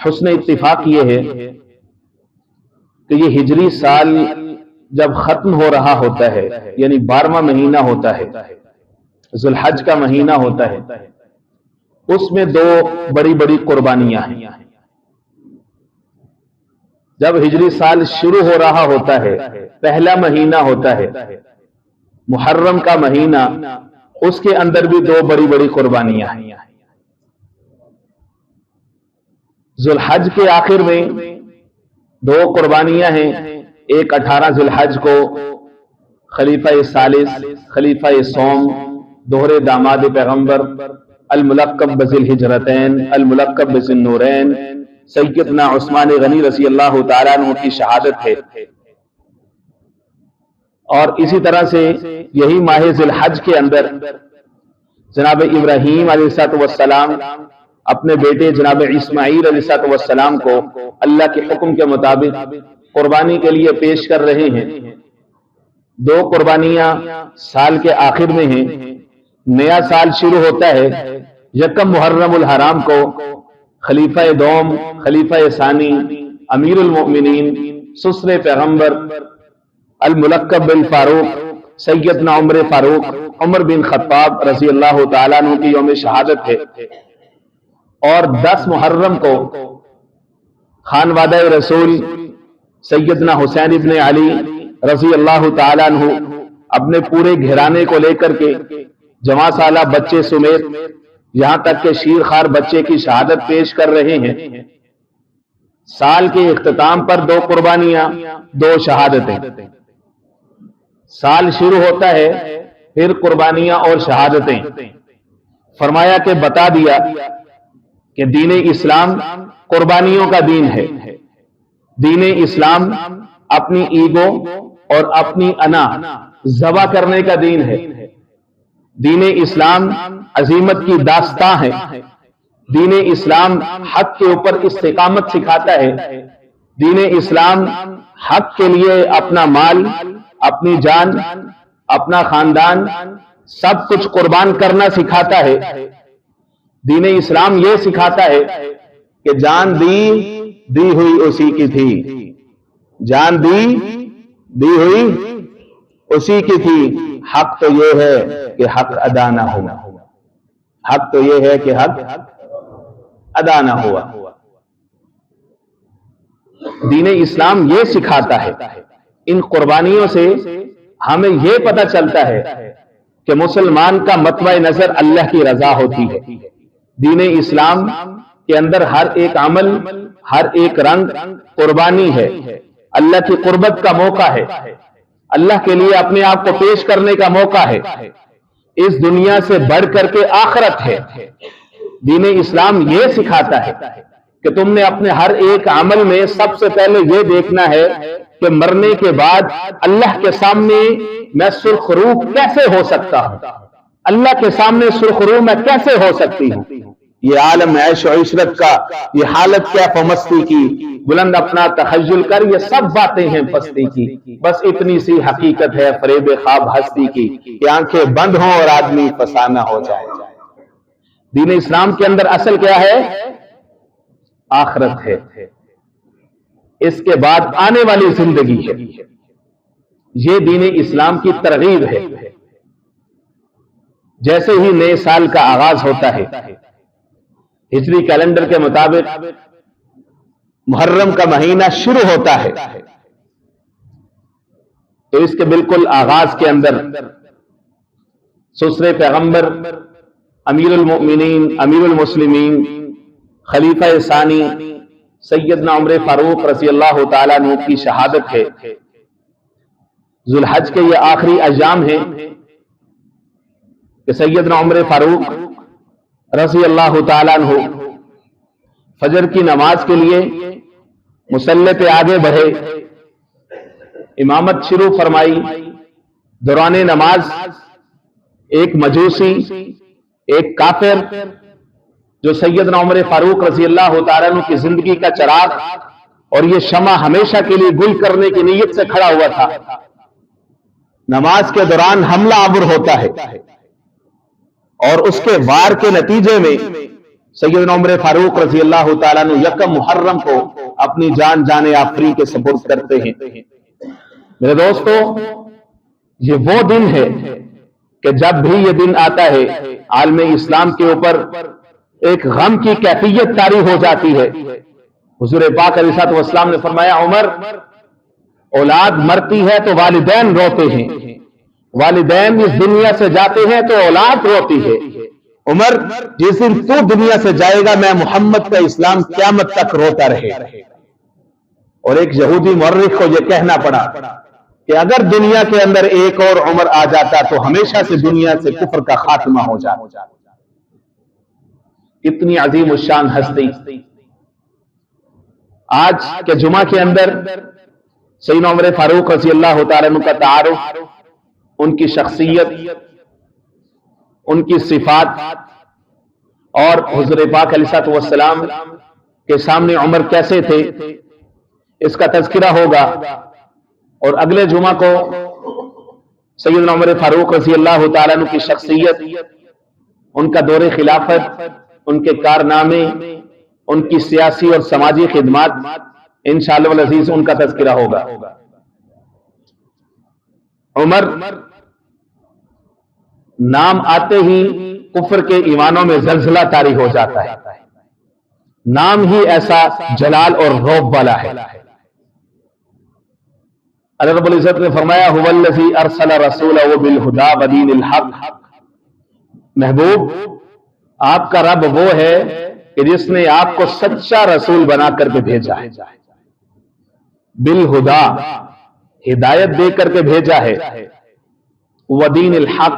حسن اتفاق یہ ہے کہ یہ ہجری سال جب ختم ہو رہا ہوتا ہے، یعنی 12واں مہینہ ہوتا ہے، ذو الحج کا مہینہ ہوتا ہے، اس میں دو بڑی بڑی قربانیاں ہیں۔ جب ہجری سال شروع ہو رہا ہوتا ہے، پہلا مہینہ ہوتا ہے محرم کا مہینہ، اس کے اندر بھی دو بڑی بڑی قربانیاں ہیں۔ ذو الحج کے آخر میں دو قربانیاں ہیں، ایک 18 ذو الحج کو خلیفہ ثالث، خلیفہ سوم، دوہرے داماد پیغمبر، الملقب بذی الحجرتین، الملقب بذی النورین، سیدنا عثمان غنی رضی اللہ تعالیٰ عنہ کی شہادت ہے۔ اور اسی طرح سے یہی ماہ ذی الحج کے اندر جناب ابراہیم علیہ السلام اپنے بیٹے جناب اسماعیل علیہ السلام کو اللہ کے حکم کے مطابق قربانی کے لیے پیش کر رہے ہیں۔ دو قربانیاں سال کے آخر میں ہیں۔ نیا سال شروع ہوتا ہے یکم محرم الحرام کو خلیفہ دوم، خلیفہ ثانی، امیر المؤمنین، سسر پیغمبر، الملقب بالفاروق، سیدنا عمر فاروق، عمر بن خطاب رضی اللہ تعالیٰ عنہ کی یوم شہادت ہے۔ اور 10 محرم کو خانوادہ رسول سیدنا حسین ابن علی رضی اللہ تعالیٰ عنہ اپنے پورے گھرانے کو لے کر کے جمع سالہ بچے سمیت یہاں تک کہ شیر خوار بچے کی شہادت پیش کر رہے ہیں۔ سال کے اختتام پر دو قربانیاں، دو شہادتیں۔ سال شروع ہوتا ہے پھر قربانیاں اور شہادتیں۔ فرمایا کہ بتا دیا کہ دین اسلام قربانیوں کا دین ہے۔ دین اسلام اپنی ایگو اور اپنی انا ذبح کرنے کا دین ہے۔ دین اسلام عظیمت کی داستاں ہے۔ دین اسلام حق کے اوپر استقامت سکھاتا ہے۔ دین اسلام حق کے لیے اپنا مال، اپنی جان، اپنا خاندان سب کچھ قربان کرنا سکھاتا ہے۔ دین اسلام یہ سکھاتا ہے کہ جان دی ہوئی اسی کی تھی، جان دی ہوئی اسی کی تھی۔ حق تو یہ ہے کہ حق ادا نہ ہوا، حق تو یہ ہے کہ حق ادا نہ ہوا۔ دین اسلام یہ سکھاتا ہے۔ ان قربانیوں سے ہمیں یہ پتہ چلتا ہے کہ مسلمان کا مطمع نظر اللہ کی رضا ہوتی ہے۔ دین اسلام کے اندر ہر ایک عمل، ہر ایک رنگ قربانی ہے، اللہ کی قربت کا موقع ہے، اللہ کے لیے اپنے آپ کو پیش کرنے کا موقع ہے۔ اس دنیا سے بڑھ کر کے آخرت ہے۔ دین اسلام یہ سکھاتا ہے کہ تم نے اپنے ہر ایک عمل میں سب سے پہلے یہ دیکھنا ہے کہ مرنے کے بعد اللہ کے سامنے میں سرخ روح کیسے ہو سکتا ہوں، اللہ کے سامنے سرخ روح میں کیسے ہو سکتی ہوں۔ یہ عالم عیش و عشرت کا، یہ حالت کیا مستی کی، بلند اپنا تخیل کر، یہ سب باتیں ہیں پستی کی۔ بس اتنی سی حقیقت ہے فریب خواب ہستی کی کہ آنکھیں بند ہوں اور آدمی فسانہ ہو جائے۔ دین اسلام کے اندر اصل کیا ہے؟ آخرت ہے، اس کے بعد آنے والی زندگی ہے۔ یہ دین اسلام کی ترغیب ہے۔ جیسے ہی نئے سال کا آغاز ہوتا ہے ہجری کیلنڈر کے مطابق محرم کا مہینہ شروع ہوتا ہے، تو اس کے بالکل آغاز کے اندر سسر پیغمبر، امیر المؤمنین، امیر المسلمین، خلیفہ ثانی سیدنا عمر فاروق رضی اللہ تعالیٰ عنہ کی شہادت ہے۔ ذو الحج کے یہ آخری ایام ہیں کہ سیدنا عمر فاروق رضی اللہ تعالیٰ عنہ فجر کی نماز کے لیے مصلی پہ آگے بڑھے، امامت شروع فرمائی۔ دوران نماز ایک مجوسی، ایک کافر جو سیدنا عمر فاروق رضی اللہ تعالیٰ عنہ کی زندگی کا چراغ اور یہ شمع ہمیشہ کے لیے گل کرنے کی نیت سے کھڑا ہوا تھا، نماز کے دوران حملہ آور ہوتا ہے اور اس کے وار کے نتیجے میں سیدنا عمر فاروق رضی اللہ تعالیٰ عنہ یکم محرم کو اپنی جان جان آفری کے سپرد کرتے ہیں۔ میرے دوستو، یہ وہ دن ہے کہ جب بھی یہ دن آتا ہے عالم اسلام کے اوپر ایک غم کی کیفیت طاری ہو جاتی ہے۔ حضور پاک علیہ الصلوۃ والسلام نے فرمایا، عمر، اولاد مرتی ہے تو والدین روتے ہیں، والدین اس دنیا سے جاتے ہیں تو اولاد روتی ہے۔ عمر، جس دن تو دنیا سے جائے گا میں محمد کا اسلام قیامت تک روتا رہے۔ اور ایک یہودی مورخ کو یہ کہنا پڑا کہ اگر دنیا کے اندر ایک اور عمر آ جاتا تو ہمیشہ سے دنیا سے کفر کا خاتمہ ہو جاتا۔ اتنی عظیم الشان ہستی آج کے جمعہ کے اندر سیدنا عمر فاروق رضی اللہ تعالیٰ عنہ کا تعارف، ان کی شخصیت، ان کی صفات اور حضور پاک علیہ الصلوۃ والسلام کے سامنے عمر کیسے تھے، اس کا تذکرہ ہوگا۔ اور اگلے جمعہ کو سیدنا عمر فاروق رضی اللہ تعالیٰ عنہ کی شخصیت، ان کا دور خلافت، ان کے کارنامے، ان کی سیاسی اور سماجی خدمات، انشاءاللہ العزیز ان کا تذکرہ ہوگا۔ عمر نام آتے ہی کفر کے ایمانوں میں زلزلہ طاری ہو جاتا ہے، نام ہی ایسا جلال اور رعب والا ہے۔ اللہ رب العزت نے فرمایا، هو الذی ارسل رسولہ بالہدی ودین الحق۔ محبوب، آپ کا رب وہ ہے کہ جس نے آپ کو سچا رسول بنا کر کے بھیجا ہے، بالہدی، ہدایت دے کر کے بھیجا ہے، ودین الحق،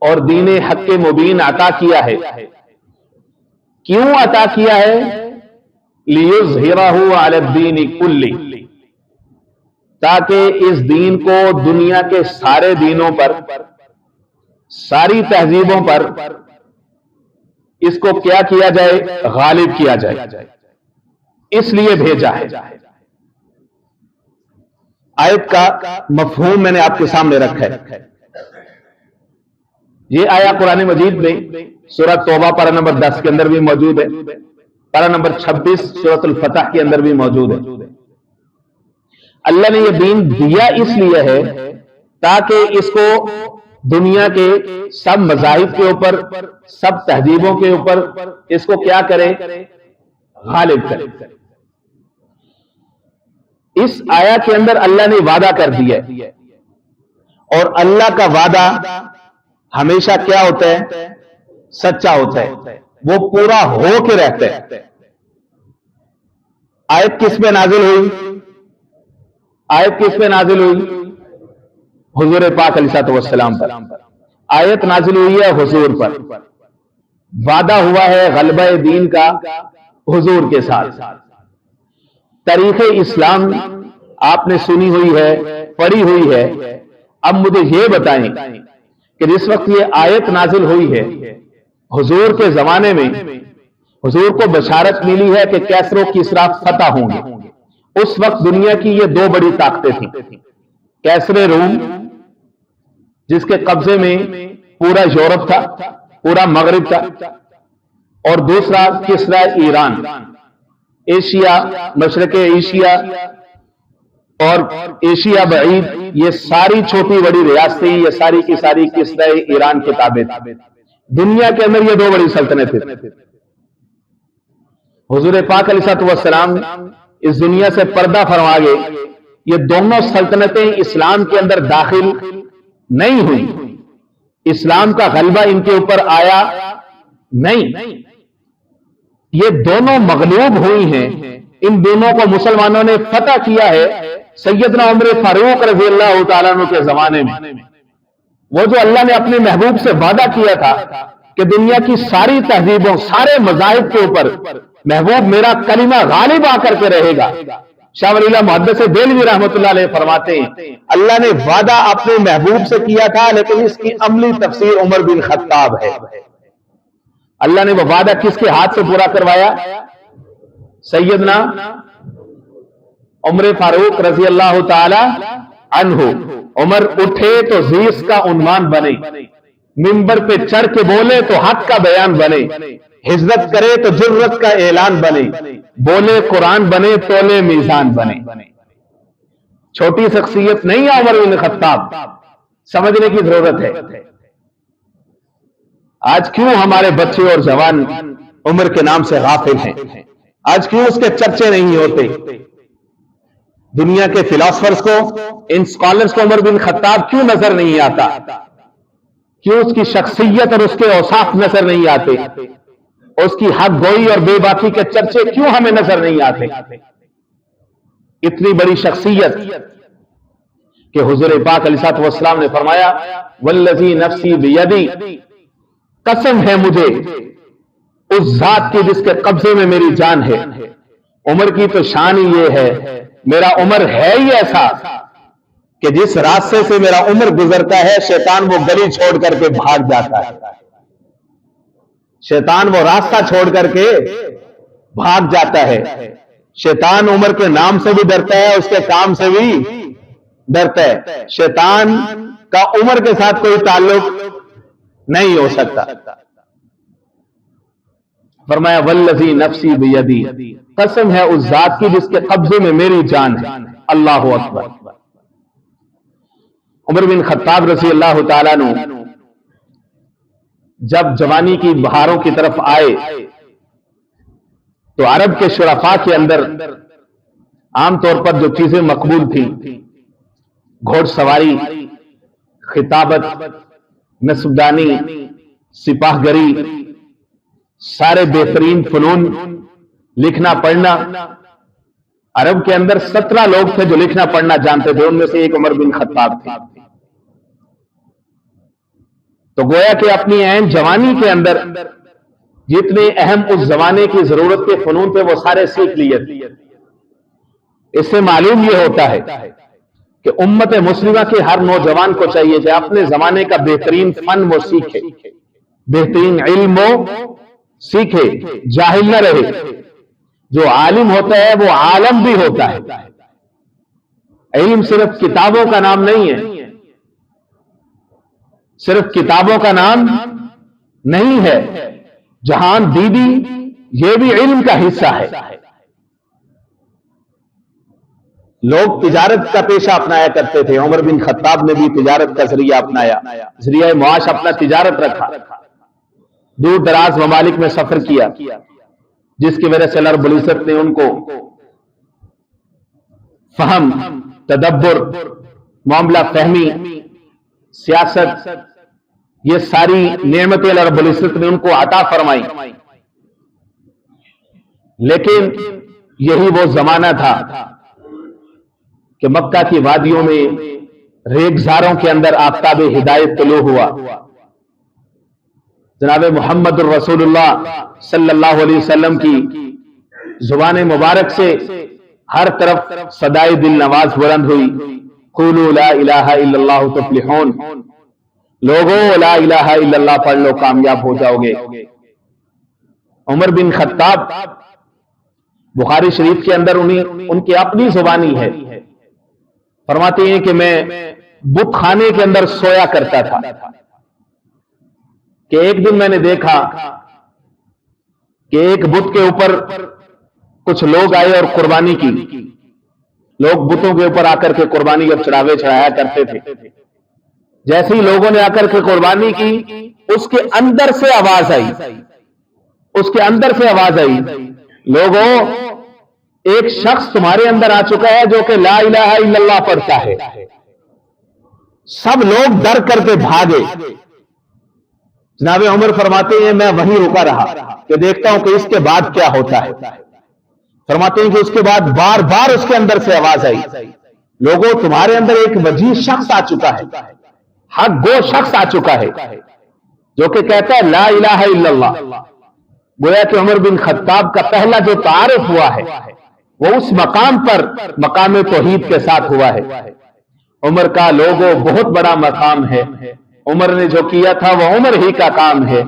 اور دین حق مبین عطا کیا ہے۔ کیوں عطا کیا ہے؟ لیظہرہ علی الدین کلہ، تاکہ اس دین کو دنیا کے سارے دینوں پر، ساری تہذیبوں پر اس کو کیا کیا جائے؟ غالب کیا جائے، اس لیے بھیجا ہے۔ آیت کا مفہوم میں نے آپ کے سامنے رکھا ہے۔ یہ آیا قرآن مجید میں سورہ توبہ پارہ نمبر 10 کے اندر بھی موجود ہے، پارہ نمبر 26 سورۃ الفتح کے اندر بھی موجود ہے۔ اللہ نے یہ دین دیا اس لیے ہے تاکہ اس کو دنیا کے سب مذاہب کے اوپر، سب تہذیبوں کے اوپر اس کو کیا کرے؟ غالب کرے۔ اس آیا کے اندر اللہ نے وعدہ کر دیا ہے، اور اللہ کا وعدہ ہمیشہ کیا ہوتا ہے؟ سچا ہوتا ہے، وہ پورا ہو کے رہتا ہے۔ آیت کس پہ نازل ہوئی؟ آیت کس پہ نازل ہوئی؟ حضور پاک علیہ الصلوۃ والسلام پر آیت نازل ہوئی ہے، حضور پر وعدہ ہوا ہے غلبہ دین کا حضور کے ساتھ۔ تاریخ اسلام آپ نے سنی ہوئی ہے، پڑھی ہوئی ہے۔ اب مجھے یہ بتائیں کہ جس وقت یہ آیت نازل ہوئی ہے، حضور کے زمانے میں حضور کو بشارت ملی ہے کہ کیسر و کسریٰ فتح ہوں گے۔ اس وقت دنیا کی یہ دو بڑی طاقتیں تھیں، کیسر روم جس کے قبضے میں پورا یورپ تھا، پورا مغرب تھا، اور دوسرا کسریٰ ایران، ایشیا، مشرق ایشیا اور ایشیا بعید، یہ ساری چھوٹی بڑی ریاستیں، یہ ساری کی ساری کسریٰ ایران کے تابع تھی۔ دنیا کے اندر یہ دو بڑی سلطنتیں تھیں۔ حضور پاک علیہ الصلوۃ والسلام اس دنیا سے پردہ فرما گئے، یہ دونوں سلطنتیں اسلام کے اندر داخل نہیں ہوئی، اسلام کا غلبہ ان کے اوپر آیا نہیں، یہ دونوں مغلوب ہوئی ہیں۔ ان دونوں کو مسلمانوں نے فتح کیا ہے سیدنا عمر فاروق رضی اللہ تعالیٰ عنہ کے زمانے میں۔ وہ جو اللہ نے اپنے محبوب سے وعدہ کیا تھا کہ دنیا کی ساری تہذیبوں، سارے مذاہب کے اوپر محبوب میرا کلمہ غالب آ کر کے رہے گا۔ شاہ ولی اللہ محدث دہلوی رحمۃ اللہ علیہ فرماتے ہیں، اللہ نے وعدہ اپنے محبوب سے کیا تھا، لیکن اس کی عملی تفسیر عمر بن خطاب ہے۔ اللہ نے وہ وعدہ کس کے ہاتھ سے پورا کروایا؟ سیدنا عمر فاروق رضی اللہ تعالی عنہ۔ عمر اٹھے تو زیس کا عنوان بنے، منبر پہ چڑھ کے بولے تو حق کا بیان بنے، ہجرت کرے تو جرت کا اعلان بنے، بولے قرآن بنے، تولے میزان بنے۔ چھوٹی شخصیت نہیں ہے عمر بن خطاب، سمجھنے کی ضرورت ہے۔ آج کیوں ہمارے بچے اور جوان عمر کے نام سے غافل ہیں؟ آج کیوں اس کے چرچے نہیں ہوتے؟ دنیا کے فلاسفرز کو، ان سکالرز کو عمر بن خطاب کیوں نظر نہیں آتا؟ کیوں اس کی شخصیت اور اس کے اوصاف نظر نہیں آتے؟ اس کی حق گوئی اور بے باکی کے چرچے کیوں ہمیں نظر نہیں آتے؟ اتنی بڑی شخصیت کہ حضور پاک علیہ الصلوۃ والسلام نے فرمایا والذی نفسی بیدی، قسم ہے مجھے اس ذات کی جس کے قبضے میں میری جان ہے۔ عمر کی تو شان ہی یہ ہے، میرا عمر ہے ہی ایسا کہ جس راستے سے میرا عمر گزرتا ہے شیطان وہ گلی چھوڑ کر کے بھاگ جاتا ہے، شیطان وہ راستہ چھوڑ کر کے بھاگ جاتا ہے۔ شیطان عمر کے نام سے بھی ڈرتا ہے، اس کے کام سے بھی ڈرتا ہے۔ شیطان کا عمر کے ساتھ کوئی تعلق نہیں ہو سکتا۔ فرمایا والذی نفسی بیدی، قسم ہے اس ذات کی جس کے قبضے میں میری جان ہے۔ اللہ اکبر۔ عمر بن خطاب رضی اللہ تعالیٰ عنہ جب جوانی کی بہاروں کی طرف آئے تو عرب کے شرفاء کے اندر عام طور پر جو چیزیں مقبول تھیں، گھوڑ سواری، خطابت، نسبدانی، سپاہ گری، سارے بہترین فنون، لکھنا پڑھنا۔ عرب کے اندر 17 لوگ تھے جو لکھنا پڑھنا جانتے تھے، ان میں سے ایک عمر بن خطاب تھے۔ تو گویا کہ اپنی عین جوانی کے اندر جتنے اہم اس زمانے کی ضرورت کے فنون تھے وہ سارے سیکھ لیے تھے۔ اس سے معلوم یہ ہوتا ہے کہ امت مسلمہ کے ہر نوجوان کو چاہیے کہ اپنے زمانے کا بہترین فن وہ سیکھے، بہترین علم وہ سیکھے، جاہل نہ رہے۔ جو عالم ہوتا ہے وہ عالم بھی ہوتا ہے۔ علم صرف کتابوں کا نام نہیں ہے، صرف کتابوں کا نام نہیں ہے، جہان دیدی یہ بھی علم کا حصہ ہے۔ لوگ تجارت کا پیشہ اپنایا کرتے تھے، عمر بن خطاب نے بھی تجارت کا ذریعہ اپنایا، ذریعہ معاش اپنا تجارت رکھا، دور دراز ممالک میں سفر کیا، جس کی وجہ سے اللہ رب العزت نے ان کو فہم، تدبر، معاملہ فہمی، سیاست، یہ ساری نعمتیں اللہ رب العزت نے ان کو عطا فرمائی۔ لیکن یہی وہ زمانہ تھا کہ مکہ کی وادیوں میں ریگزاروں کے اندر آفتاب ہدایت طلوع ہوا۔ جناب محمد الرسول اللہ صلی اللہ علیہ وسلم کی زبان مبارک سے ہر طرف صدائے دل نواز بلند ہوئی، قولوا لا الہ الا اللہ تفلحون، لوگوں لا الہ الا اللہ پڑھ لو کامیاب ہو جاؤ گے۔ عمر بن خطاب بخاری شریف کے اندر ان کی اپنی زبانی ہے، فرماتے ہیں کہ میں بت خانے کے اندر سویا کرتا تھا کہ ایک دن میں نے دیکھا کہ ایک بت کے اوپر کچھ لوگ آئے اور قربانی کی۔ لوگ بتوں کے اوپر آ کر کے قربانی اور چڑھاوے چڑھایا کرتے تھے۔ جیسے ہی لوگوں نے آ کر کے قربانی کی، اس کے اندر سے آواز آئی، اس کے اندر سے آواز آئی، لوگوں ایک شخص تمہارے اندر آ چکا ہے جو کہ لا الہ الا اللہ پڑھتا ہے۔ سب لوگ ڈر کر کے بھاگے۔ جناب عمر فرماتے ہیں میں وہیں رکا رہا کہ دیکھتا ہوں کہ اس کے بعد کیا ہوتا ہے۔ فرماتے ہیں کہ اس کے بعد بار بار اس کے اندر سے آواز آئی، لوگوں تمہارے اندر ایک وجیز شخص آ چکا ہے، حق گو شخص آ چکا ہے جو کہ کہتا ہے لا الہ الا اللہ۔ گویا کہ عمر بن خطاب کا پہلا جو تعارف ہوا ہے وہ اس مقام پر مقام توحید کے ساتھ ہوا ہے۔ عمر کا لوگوں بہت بڑا مقام ہے، عمر نے جو کیا تھا وہ عمر ہی کا کام ہے۔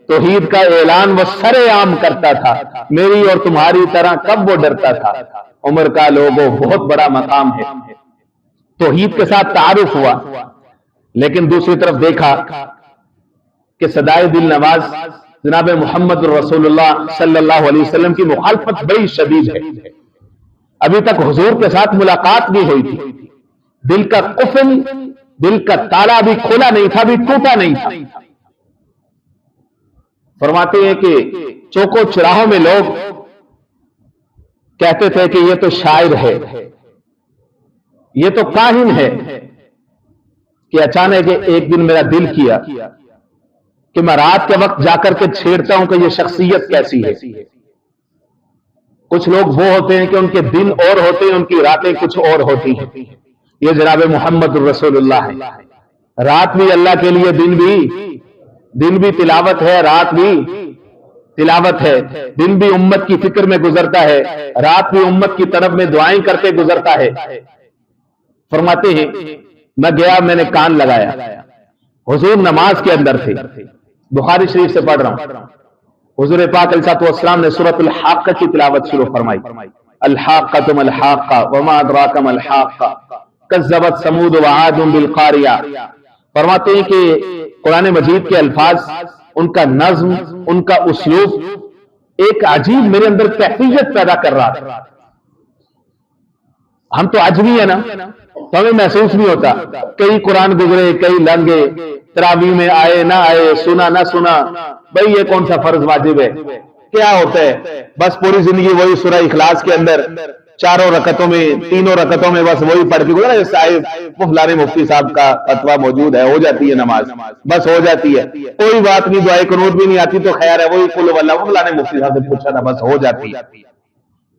توحید کا اعلان وہ سر عام کرتا تھا، میری اور تمہاری طرح کب وہ ڈرتا تھا۔ عمر کا لوگوں بہت بڑا مقام ہے، توحید کے ساتھ تعارف ہوا۔ لیکن دوسری طرف دیکھا کہ صدائے دل نواز جناب محمد رسول اللہ صلی اللہ علیہ وسلم کی مخالفت بڑی شدید ہے. ابھی تک حضور کے ساتھ ملاقات بھی ہوئی تھی، دل کا قفل، دل کا تالا بھی کھولا نہیں تھا، بھی ٹوٹا نہیں تھا. فرماتے ہیں کہ چوکوں چراہوں میں لوگ کہتے تھے کہ یہ تو شاعر ہے، یہ تو کاہن ہے، کہ اچانک ایک دن میرا دل کیا کہ میں رات کے وقت جا کر کے چھیڑتا ہوں کہ یہ شخصیت کیسی ہے. کچھ لوگ وہ ہوتے ہیں کہ ان کے دن اور ہوتے ہیں، ان کی راتیں کچھ اور ہوتی ہیں. یہ جناب محمد رسول اللہ ہے، رات بھی اللہ کے لیے، دن بھی تلاوت ہے، رات بھی تلاوت ہے. دن بھی امت کی فکر میں گزرتا ہے، رات بھی امت کی طرف میں دعائیں کرتے گزرتا ہے. فرماتے ہیں میں گیا، میں نے کان لگایا، حضور نماز کے اندر تھے. بخاری شریف سے پڑھ رہا ہوں. حضور پاک علیہ السلام نے سورۃ الحاقہ کی تلاوت شروع فرمائی. الحاقۃ ما الحاقہ وما ادراک ما الحاقہ کذبت ثمود وعاد بالقاریہ. فرماتے ہیں کہ قرآن مجید کے الفاظ، ان کا نظم، ان کا اسلوب ایک عجیب میرے اندر کیفیت پیدا کر رہا تھا. ہم تو عجمی ہیں نا، تو ہمیں محسوس نہیں ہوتا. کئی قرآن گزرے، کئی لنگے، تراویح میں آئے نہ آئے، سنا نہ سنا، بھئی یہ کون سا فرض واجب ہے، کیا ہوتا ہے؟ بس پوری زندگی وہی سورہ اخلاص کے اندر چاروں رکعتوں میں، تینوں رکعتوں میں بس وہی پڑھ کے گزرا. صاحب فلانے مفتی صاحب کا فتویٰ موجود ہے، ہو جاتی ہے نماز، بس ہو جاتی ہے، کوئی بات نہیں. دعائے قنوت بھی نہیں آتی تو خیر ہے، وہی قل واللہ فلانے مفتی صاحب سے پوچھا تھا، بس ہو جاتی ہے.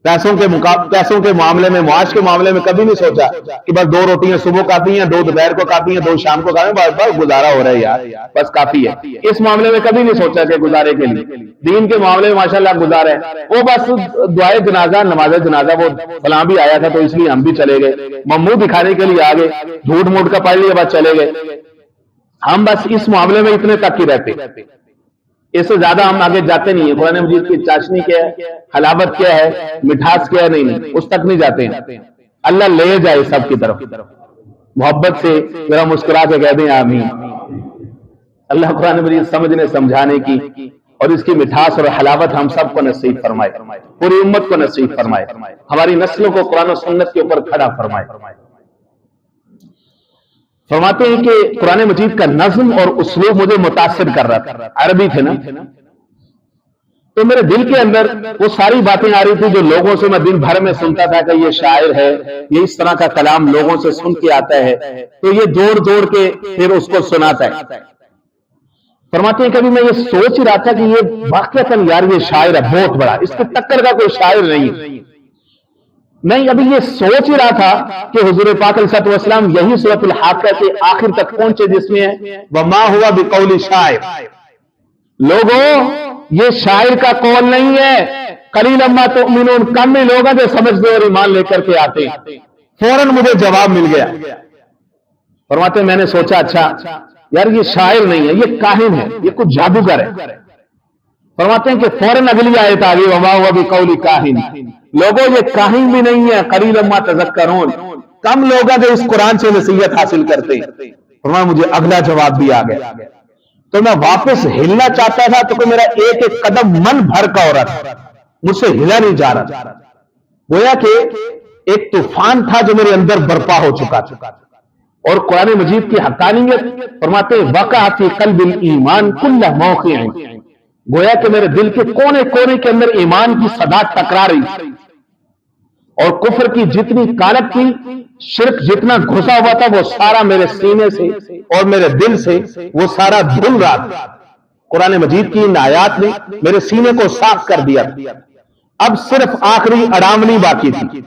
پیسوں کے معاملے میں، معاش کے معاملے میں کبھی نہیں سوچا کہ بس 2 روٹیاں صبح کافی ہیں، 2 دوپہر کو کافی ہیں، 2 شام کو کافی ہیں، بس گزارا ہو رہا ہے یار، بس کافی ہے. اس معاملے میں کبھی نہیں سوچا کہ گزارے کے لیے. دین کے معاملے میں ماشاءاللہ گزارے، وہ بس دعائے جنازہ، نماز جنازہ، وہ فلاں بھی آیا تھا تو اس لیے ہم بھی چلے گئے، ممنوع دکھانے کے لیے آگے، جھوٹ موٹ کا پڑھ لیا بس چلے گئے. ہم بس اس معاملے میں اتنے تک ہی رہتے، اس سے زیادہ ہم آگے جاتے نہیں ہیں. قرآن مجید کی چاشنی کیا ہے، حلاوت کیا ہے، مٹھاس کیا ہے، نہیں، اس تک نہیں جاتے ہیں. اللہ لے جائے سب کی طرف. محبت سے ذرا مسکرا کے کہہ دیں آمین. اللہ قرآن مجید سمجھنے سمجھانے کی اور اس کی مٹھاس اور حلاوت ہم سب کو نصیب فرمائے، پوری امت کو نصیب فرمائے، ہماری نسلوں کو قرآن و سنت کے اوپر کھڑا فرمائے. فرماتے ہیں کہ قرآن مجید کا نظم اور اسلوب مجھے متاثر کر رہا تھا. عربی تھے نا، تو میرے دل کے اندر وہ ساری باتیں آ رہی تھی جو لوگوں سے میں دن بھر میں سنتا تھا کہ یہ شاعر ہے، یہ اس طرح کا کلام لوگوں سے سن کے آتا ہے، تو یہ دوڑ کے پھر اس کو سناتا ہے. فرماتے ہیں کبھی میں یہ سوچ ہی رہا تھا کہ یہ واقعتاً یار یہ شاعر ہے بہت بڑا، اس کے ٹکر کا کوئی شاعر نہیں. ابھی یہ سوچ ہی رہا تھا کہ حضور پاک علیہ السلام یہی سورۃ الحاقہ کے آخر تک پہنچے جس میں ہے وَمَا هُوَ بِقَوْلِ شَاعِرٍ. لوگوں یہ شاعر کا قول نہیں ہے، قَلِيلًا مَا تُؤْمِنُونَ، کم ہی لوگ ہیں جو سمجھتے اور ایمان لے کر کے آتے ہیں. فوراً مجھے جواب مل گیا. فرماتے ہیں میں نے سوچا اچھا یار یہ شاعر نہیں ہے، یہ کاہن ہے، یہ کچھ جادوگر ہے. فرماتے ہیں کہ فوراً اگلی آیت آ گئی وَمَا هُوَ بِقَوْلِ کَاہِنٍ. لوگوں یہ کاہن بھی نہیں ہے، قَلِيلًا مَا تَذَكَّرُونَ، کم لوگ ہیں جو اس قرآن سے نصیحت حاصل کرتے ہیں. فرمایا مجھے اگلا جواب بھی آ گیا. تو میں واپس ہلنا چاہتا تھا تو کہ میرا ایک ایک قدم من بھر کا ہو رہا تھا، مجھ سے ہلا نہیں جا رہا تھا. گویا کہ ایک طوفان تھا جو میرے اندر برپا ہو چکا تھا. اور قرآن مجید کی حقانیت فرماتے وقع فی قلب الایمان کل موقع، گویا کہ میرے دل کے کونے کونے کے اندر ایمان کی صدا ٹکرا رہی تھی، اور کفر کی جتنی کالت تھی، شرک جتنا گھسا ہوا تھا، وہ سارا میرے سینے سے اور میرے دل سے وہ سارا دھل رہا تھا. قرآن مجید کی ان آیات نے میرے سینے کو صاف کر دیا. اب صرف آخری اڑامنی باقی تھی،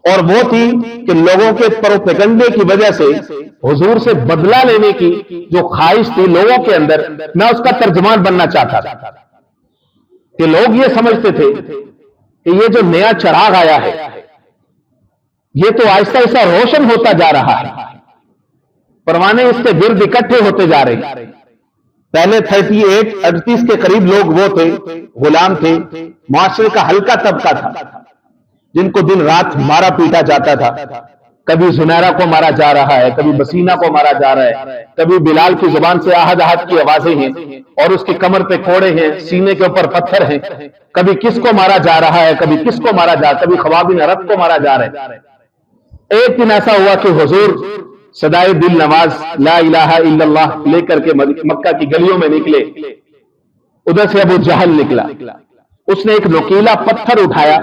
اور وہ تھی کہ لوگوں کے پروپیگنڈے کی وجہ سے حضور سے بدلہ لینے کی جو خواہش تھی لوگوں کے اندر، میں اس کا ترجمان بننا چاہتا تھا. کہ لوگ یہ سمجھتے تھے کہ یہ جو نیا چراغ آیا ہے یہ تو آہستہ آہستہ روشن ہوتا جا رہا ہے، پروانے اس کے گرد اکٹھے ہوتے جا رہے ہیں. پہلے 38 کے قریب لوگ وہ تھے، غلام تھے، معاشرے کا ہلکا طبقہ تھا، جن کو دن رات مارا پیٹا جاتا تھا، کبھی زنیرہ کو مارا جا رہا ہے، کبھی بسینہ کو مارا جا رہا ہے، کبھی بلال کی زبان سے آہد آہد کی آوازیں ہیں اور اس کی کمر پہ کوڑے ہیں، سینے کے اوپر پتھر ہیں، کبھی کس کو مارا جا رہا ہے، کبھی کس کو مارا جا، کبھی خواب عرب کو مارا جا رہا ہے۔ ایک دن ایسا ہوا کہ حضور صدائے دل نواز لا الہ الا اللہ لے کر کے مکہ کی گلیوں میں نکلے، ادھر سے ابو جہل نکلا، اس نے ایک نوکیلا پتھر اٹھایا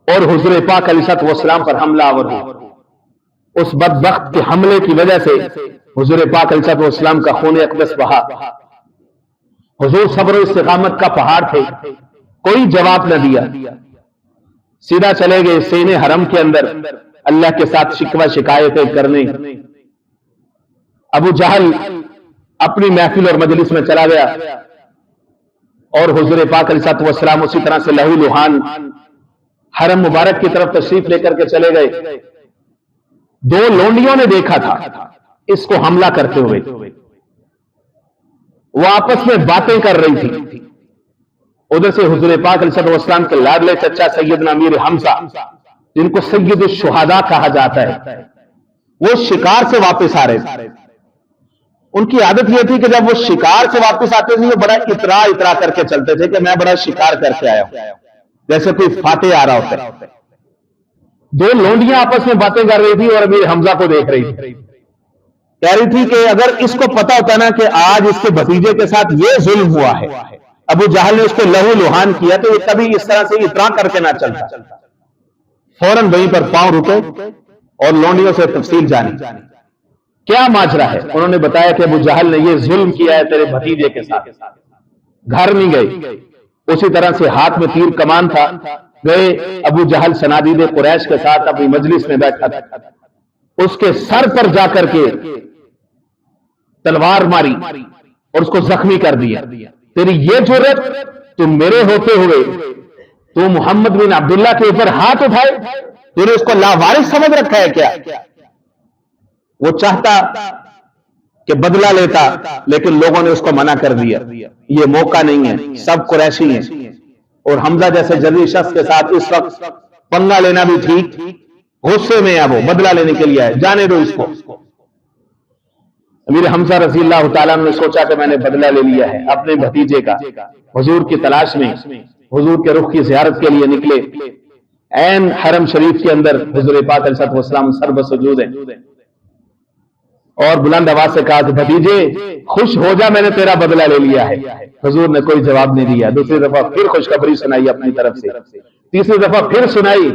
اور حضور پاک علیہ الصلوۃ والسلام پر حملہ آور ہوا۔ اس بدبخت کے حملے کی وجہ سے حضور پاک علیہ الصلوۃ والسلام کا خون اقدس بہا۔ حضور صبر و استقامت کا پہاڑ تھے، کوئی جواب نہ دیا، سیدھا چلے گئے سینے حرم کے اندر اللہ کے ساتھ شکوہ شکایتیں کرنے۔ ابو جہل اپنی محفل اور مجلس میں چلا گیا اور حضور پاک علیہ الصلوۃ والسلام اسی طرح سے لہو لہان حرم مبارک کی طرف تشریف لے کر کے چلے گئے۔ دو لونڈیوں نے دیکھا تھا اس کو حملہ کرتے ہوئے، وہ آپس میں باتیں کر رہی تھی۔ ادھر سے حضور پاک علیہ الصلوۃ والسلام کے لاڈلے چچا سیدنا امیر حمزہ، جن کو سید الشہداء کہا جاتا ہے، وہ شکار سے واپس آ رہے تھے۔ ان کی عادت یہ تھی کہ جب وہ شکار سے واپس آتے تھے وہ بڑا اترا اترا کر کے چلتے تھے کہ میں بڑا شکار کر کے آیا ہوں، جیسے کوئی فاتح آ رہا ہوتا ہے۔ دو لونڈیاں آپس میں باتیں کر رہی تھی اور امیر حمزہ کو دیکھ رہی تھی، کہہ رہی تھی کہ اگر اس کو پتا ہوتا نا کہ آج اس کے بھتیجے کے ساتھ یہ ظلم ہوا ہے، ابو جہل نے اس کو لہو لہان کیا، تو یہ کبھی اس طرح سے اترا کر کے نہ چلتا۔ فوراً وہیں پر پاؤں رکے اور لونڈیوں سے تفصیل جانی کیا ماجرا ہے۔ انہوں نے بتایا کہ ابو جہل نے یہ ظلم کیا ہے تیرے بھتیجے کے ساتھ۔ گھر نہیں گئے، اسی طرح سے ہاتھ میں تیر کمان تھا، گئے ابو جہل صنادید قریش کے ساتھ اپنی مجلس میں بیٹھا تھا، اس کے سر پر جا کر کے تلوار ماری اور اس کو زخمی کر دیا۔ تیری یہ جرت، تم میرے ہوتے ہوئے تو محمد بن عبداللہ کے اوپر ہاتھ اٹھائے، تو نے اس کو لاوارث سمجھ رکھا ہے کیا؟ وہ چاہتا کہ بدلہ لیتا، لیکن لوگوں نے اس کو منع کر دیا، یہ موقع نہیں ہے، سب قریشی ہیں، اور حمزہ جیسے جلدی شخص کے ساتھ اس وقت پنگا لینا بھی ٹھیک، غصے میں ہے، وہ بدلہ لینے کے لیے آئے، جانے دو اس کو۔ امیر حمزہ رضی اللہ تعالیٰ نے سوچا کہ میں نے بدلہ لے لیا ہے اپنے بھتیجے کا، حضور کی تلاش میں حضور کے رخ کی زیارت کے لیے نکلے۔ عین حرم شریف کے اندر حضور پاک علیہ الصلوۃ والسلام سر بسجود ہیں اور بلند آواز سے کہا کہ بھتیجے خوش ہو جا، میں نے تیرا بدلہ لے لیا ہے۔ حضور نے کوئی جواب نہیں دیا، دوسری دفعہ پھر خوشخبری سنائی اپنی طرف سے، تیسری دفعہ پھر سنائی۔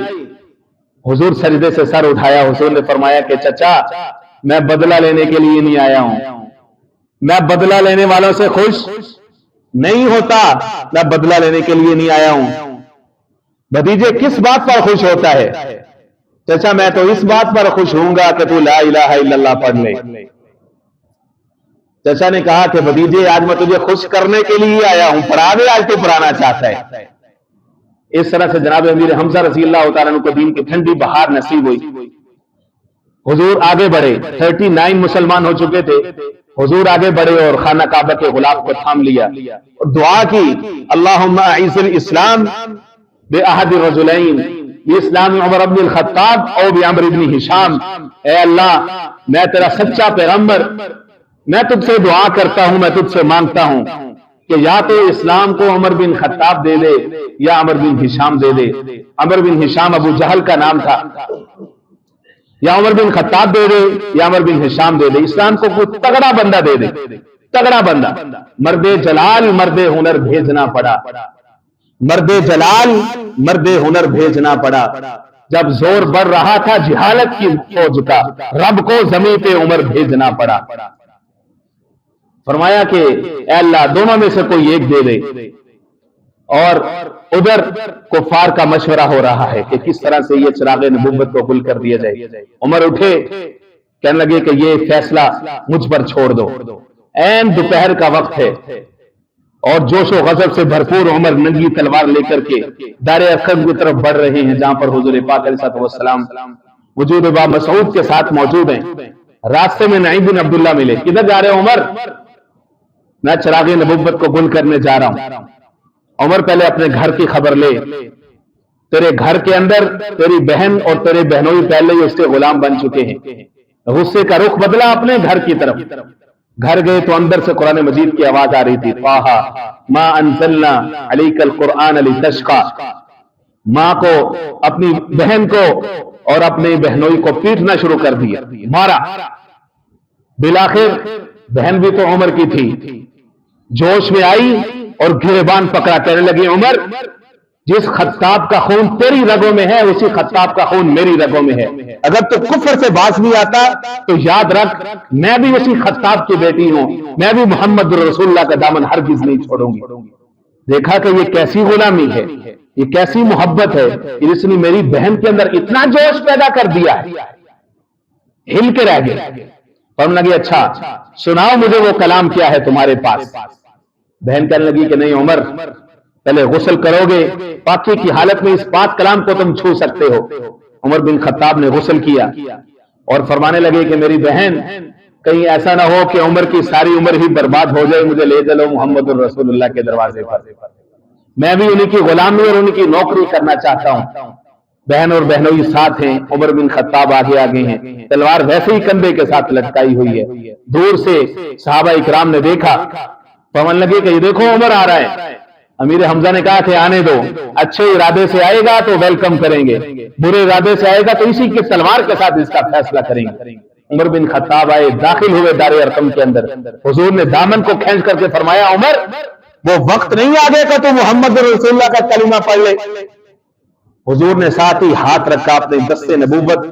حضور سجدے سے سر اٹھایا، حضور نے فرمایا کہ چچا میں بدلہ لینے کے لیے نہیں آیا ہوں، میں بدلہ لینے والوں سے خوش نہیں ہوتا، میں بدلہ لینے کے لیے نہیں آیا ہوں۔ بھتیجے کس بات پر خوش ہوتا ہے؟ چچا میں تو اس بات پر خوش ہوں گا کہ تو لا الہ الا اللہ پڑھ لے۔ چچا نے کہا کہ بھتیجے آج میں تجھے خوش کرنے کے لیے آیا ہوں، پڑھا دے آج تو پڑھانا چاہتا ہے۔ اس طرح سے جناب امیر حمزہ رضی اللہ تعالیٰ عنہ کو دین کی ٹھنڈی بہار نصیب ہوئی۔ حضور آگے بڑھے، 39 مسلمان ہو چکے تھے، حضور آگے بڑھے اور خانہ کعبہ کے غلاف کو تھام لیا اور دعا کی، اللہم اعز الاسلام بأحد الرجلین، باسلام عمر بن الخطاب او بعمر بن ہشام۔ اے اللہ میں تیرا سچا پیغمبر، میں تجھ سے دعا کرتا ہوں، میں تجھ سے مانگتا ہوں کہ یا تو اسلام کو عمر بن خطاب دے دے یا عمر بن ہشام دے دے۔ عمر بن ہشام ابو جہل کا نام تھا، یا عمر بن خطاب دے دے یا عمر بن ہشام دے دے، اسلام کو کوئی تگڑا بندہ دے دے، تگڑا بندہ۔ مرد جلال مرد ہنر بھیجنا پڑا، مرد جلال مرد ہنر بھیجنا پڑا۔ جب زور بڑھ رہا تھا جہالت کی فوج کا، رب کو زمین پہ عمر بھیجنا پڑا۔ فرمایا کہ اے اللہ دونوں میں سے کوئی ایک دے دے۔ اور ادھر کفار کا مشورہ ہو رہا ہے کہ کس طرح سے یہ چراغ نبوت کو گل کر دیا جائے۔ عمر اٹھے، کہنے لگے کہ یہ فیصلہ مجھ پر چھوڑ دو، عین دوپہر کا وقت ہے اور جوش و غضب سے بھرپور عمر ننگی تلوار لے کر کے دار ارقم کی طرف بڑھ رہے ہیں، جہاں پر حضور پاک علیہ الصلوۃ والسلام وجود با مسعود کے ساتھ موجود ہیں۔ راستے میں نعیم بن عبداللہ ملے، کدھر جا رہے عمر؟ میں چراغ نبوت کو گل کرنے جا رہا ہوں۔ عمر پہلے اپنے گھر کی خبر لے، تیرے گھر کے اندر تیری بہن اور تیرے بہنوئی پہلے ہی اس کے غلام بن چکے ہیں. غصے کا رخ بدلا اپنے گھر کی طرف. گھر گئے تو اندر سے قرآن مجید کی آواز آ رہی تھی, طٰہٰ ما انزلنا علیک القرآن لتشقیٰ. ماں کو, اپنی بہن کو اور اپنی بہنوئی کو پیٹنا شروع کر دیا, مارا. بالآخر بہن بھی تو عمر کی تھی, جوش میں آئی اور گریبان پکڑا, کہنے لگی عمر جس خطاب کا خون تیری رگوں میں ہے اسی خطاب کا خون میری رگوں میں ہے. اگر تو کفر سے باز نہیں آتا تو یاد رکھ میں بھی اسی خطاب کی بیٹی ہوں, میں بھی محمد رسول اللہ کا دامن ہرگز نہیں چھوڑوں گی. دیکھا کہ یہ کیسی غلامی ہے, یہ کیسی محبت ہے, جس نے میری بہن کے اندر اتنا جوش پیدا کر دیا ہے. ہل کے رہ گئے. فرمانے لگی اچھا سناؤ مجھے وہ کلام کیا ہے تمہارے پاس. بہن کہنے لگی کہ نہیں عمر, پہلے غسل کرو گے, پاکی کی حالت میں اس پاک کلام کو تم چھو سکتے ہو. عمر بن خطاب نے غسل کیا اور فرمانے لگے کہ میری بہن کہیں ایسا نہ ہو کہ عمر کی ساری عمر ہی برباد ہو جائے, مجھے لے چلو محمد الرسول اللہ کے دروازے پر, میں بھی انہی کی غلامی اور انہی کی نوکری کرنا چاہتا ہوں. بہن اور بہنوئی ساتھ ہیں, عمر بن خطاب آگے آگے ہیں, تلوار ویسے ہی کندھے کے ساتھ لٹکائی ہوئی ہے. دور سے صحابہ اکرام نے دیکھا, فرمانے لگے کہ یہ دیکھو عمر آ رہا ہے. امیر حمزہ نے کہا کہ آنے دو, اچھے ارادے سے آئے گا تو ویلکم کریں گے, برے ارادے سے آئے گا تو اسی کے تلوار کے ساتھ اس کا فیصلہ کریں گے. عمر بن خطاب آئے, داخل ہوئے دار ارقم کے اندر. حضور نے دامن کو کھینچ کر کے فرمایا عمر وہ وقت نہیں آگے کا تو محمد رسول اللہ کا کلمہ پڑھ لے. حضور نے ساتھ ہی ہاتھ رکھا اپنے دست نبوت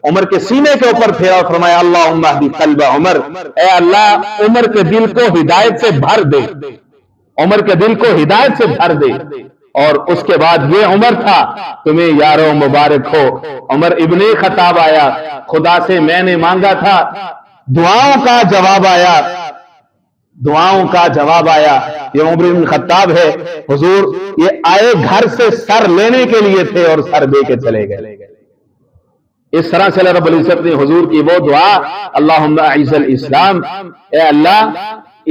عمر کے سینے کے اوپر پھیرا اور فرمایا اللہم اہدی قلب عمر, اے اللہ عمر کے دل کو ہدایت سے بھر دے, عمر کے دل کو ہدایت سے بھر دے. اور اس کے بعد یہ عمر تھا, تمہیں یارو مبارک ہو. عمر ابن خطاب آیا, خدا سے میں نے مانگا تھا, دعاؤں کا جواب آیا, دعاؤں کا جواب آیا. یہ عمر بن خطاب ہے, حضور یہ آئے گھر سے سر لینے کے لیے تھے اور سر دے کے چلے گئے. اس طرح سے اللہ رب العزت نے حضور کی وہ دعا اللہم اعز الاسلام, اے اللہ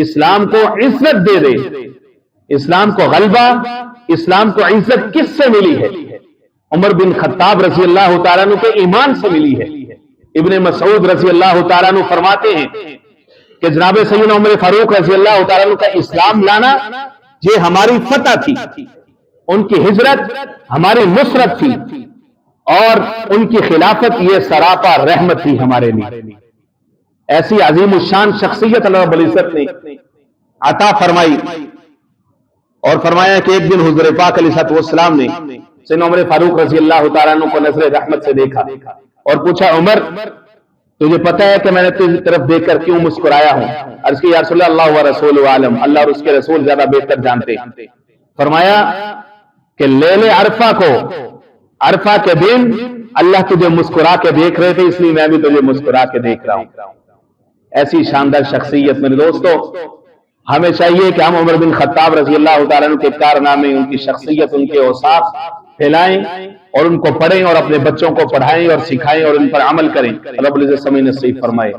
اسلام کو عزت دے دے, اسلام کو غلبہ, اسلام کو عزت کس سے ملی ہے؟ عمر بن خطاب رضی اللہ تعالیٰ عنہ کے ایمان سے ملی ہے. ابن مسعود رضی اللہ تعالیٰ عنہ فرماتے ہیں کہ جناب سیدنا عمر فاروق رضی اللہ تعالیٰ عنہ کا اسلام لانا یہ ہماری فتح تھی, ان کی ہجرت ہماری نصرت تھی, اور ان کی خلافت یہ سراپا رحمت تھی ہمارے لیے. ایسی عظیم الشان شخصیت اللہ رب العزت نے عطا فرمائی. اور فرمایا کہ ایک دن حضور پاک علیہ السلام نے سیدنا عمر فاروق رضی اللہ تعالیٰ عنہ کو نظر رحمت سے دیکھا اور پوچھا عمر تجھے پتہ ہے کہ میں نے تیری طرف دیکھ کر کیوں مسکرایا ہوں؟ عرض کی یا رسول اللہ و رسول عالم, اللہ اور اس کے رسول زیادہ بہتر جانتے. فرمایا کہ لیل عرفہ کو, عرفہ کے دن اللہ تجھے مسکرا کے دیکھ رہے تھے, اس لیے میں بھی تجھے مسکرا کے دیکھ رہا ہوں. ایسی شاندار شخصیت میرے دوستو, ہمیں چاہیے کہ ہم عمر بن خطاب رضی اللہ تعالیٰ عنہ کے کارنامے, ان کی شخصیت, ان کے اوصاف پھیلائیں اور ان کو پڑھیں اور اپنے بچوں کو پڑھائیں اور سکھائیں اور ان پر عمل کریں. رب العزت سمجھ نصیب فرمائے.